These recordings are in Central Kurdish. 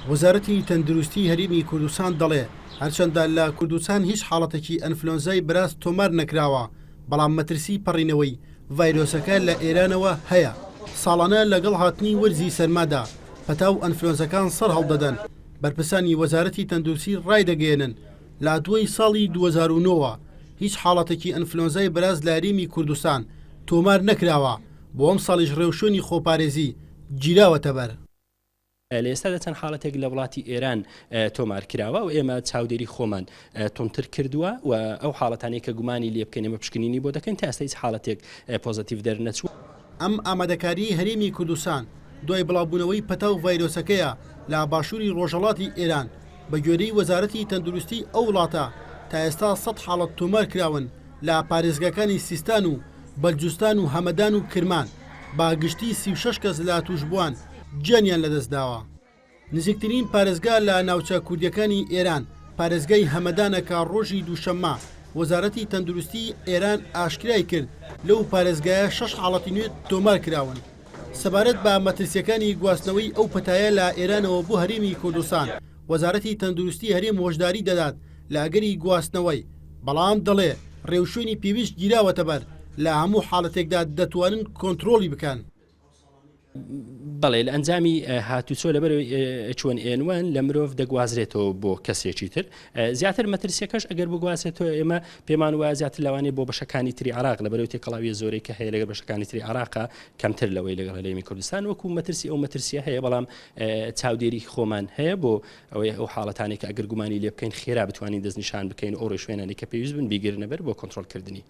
وەزارەتی تەندروستی هەرێمی کوردستان دەڵێ هەرچەندە لە کوردستان هیچ حاڵەتێکی ئەنفلۆزای بەراز تۆمار نەکراوە، بەڵام مەترسی پەڕینەوەی ڤایرۆسەکە لە ئێرانەوە هەیە. ساڵانە لەگەڵ هاتنی وەرزی سەرمادا پەتاو ئەنفلۆزەکان سەر هەڵدەدەن. بەرپرسانی وەزارەتی تەندروستی ڕای دەگەێنن لە دوای ساڵی 2009 هیچ حاڵەتێکی ئەنفلۆزای بەراز لە هەرێمی کوردستان تۆمار نەکراوە، بۆ ئەم ساڵیش ڕێوشۆنی خۆپارێزی گیراوەتە بەر. لە ئێستادا چەند حاڵەتێک لە وڵاتی ئێران تۆمار کراوە و ئێمە چاودێری خۆمان تۆمتر کردووە و ئەو حاڵەتانی کە گومانی لێ بکەین ئێمە پشکنینی بۆ دەکەین تا ئێستا هیچ حاڵەتێک پۆزیتیڤ دەرنەچوو. ئەم ئامادەکاری هەرێمی کوردستان دوای بڵاوبوونەوەی پەتاو ڤایرۆسەکەیە لە باشووری ڕۆژهەڵاتی ئێران بە گوێرەی وەزارەتی تەندروستی ئەو وڵاتە تا ئێستا 100 حاڵەت تۆمار کراون لە پارێزگاکانی سیستان و بەلجوستان و هەمەدان و کرمان، باگشتی 36 کەس لە توشبووان گیانیان لەدەستداوە. نزیکترین پارێزگا لە ناوچە کوردیەکانی ئێران پارێزگای هەمەدانە کە ڕۆژی دووشەممە وەزارەتی تەندروستی ئێران ئاشکرای کرد لەو پارێزگایە 6 حاڵەتی نوێ تۆمار کراون. سەبارەت بە مەترسیەکانی گواستنەوەی ئەو پەتایە لە ئێرانەوە بۆ هەرێمی کوردستان وەزارەتی تەندروستی هەرێم هۆشداری دەدات لە ئەگەری گواستنەوەی، بەڵام دەڵێ ڕێوشوێنی پێویست گیراوەتە بەر لە هەموو حاڵەتێکدا دەتوانن کۆنتترۆلی بکەن. بەڵێ لە ئەنجامی هاتوچۆ لەبەر H1N1 لە مرۆڤ دەگوازرێتەوە بۆ کەسێکی تر. زیاتر مەترسیەکەش ئەگەر بگوازێتەوە ئێمە پێمان وایە زیاتر لەوانێ بۆ بەشەکانی تری عراق لەبەرەوەی تێکەڵاوی زۆرەی کە هەیە لەگەڵ بەشەکانی تری عراقا کەمتر لەوەی لەگەڵ هەرێمی کوردستان. وەکو مەترسی ئەو مەترسیە هەیە، بەڵام چاودێری خۆمان هەیە بۆ ئەوەی ئەو حاڵەتانی کە ئەگەر گومانی لێ بکەین خێرا بتوانین دەستنیشان بکەین ئەو ڕێشوێنانی کە پێویست بن بیگرنەبەر بۆ کۆنتترۆلکردنی.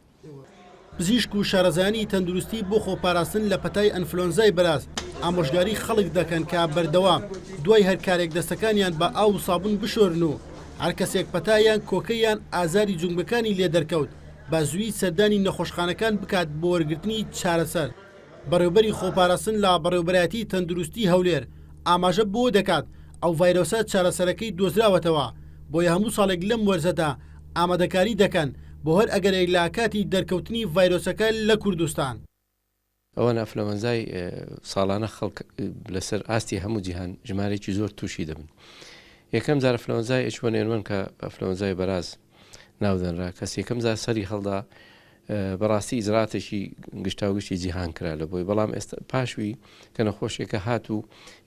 پزیشک و شارەزایانی تەندروستی بۆ خۆپاراستن لە پەتای ئەنفلۆزای بەراز ئامۆژگاری خەڵک دەکەن کە بەردەوام دوای هەر کارێک دەستەکانیان بە ئاو و سابون بشۆرن و هەر کەسێک پەتایان کۆکەیان ئازاری جونگبەکانی لێ دەرکەوت بە زووی سەردانی نەخۆشخانەکان بکات بۆ وەرگرتنی چارەسەر. بەڕێوەبەری خۆپاراستن لە بەڕێوەبەرایەتی تەندروستی هەولێر ئاماژە بۆ دەکات ئەو ڤایرۆسە چارەسەرەکەی دۆزراوەتەوە، بۆیە هەموو ساڵێک لەم وەرزەدا ئامادەکاری دەکەن بۆ هەر ئەگەرێک لە کاتی دەرکەوتنی ڤایرۆسەکە لە کوردستان. ئەوە ئەنفلۆزای ساڵانە خەڵک لەسەر ئاستی هەموو جیهان ژمارەیەکی زۆر تووشی دەبن. یەکەم جار ئەنفلۆزای H1N1 کە ئەنفلۆزای بەراز ناودەنرا کەس یەکەم جار سەری هەڵدا بەڕاستی ئیزراتێکی گشتاوگشتی جیهان کرا لە بۆی، بەڵام ئێستا پاشوی کە نەخۆشیەکە هات و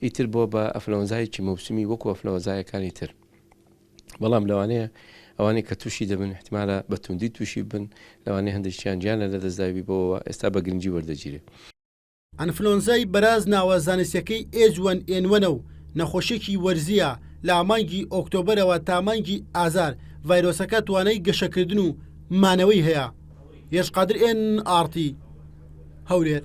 ئیتر بۆ بە ئەنفلۆزایەکی موسمی وەکو ئەنفلۆزایەکانی تر، بەڵام لەوانەیە ئەوانەی کە تووشی دەبن احتیمالە بە توندی تووشی بن، لەوانەیە هەندێکیان گیانە لە دەستداوی بۆەوە ئێستا بە گرنگی وەردەگیرێت. ئەنفلۆزای بەراز ناوە زانستیەکەی H1N1 و نەخۆشیێکی وەرزیە لە مانگی ئۆکتۆبەرەوە تا مانگی ئازار ڤایرۆسەکە توانای گەشەکردن و مانەوەی هەیە. هێشقادر NRT هەولێر.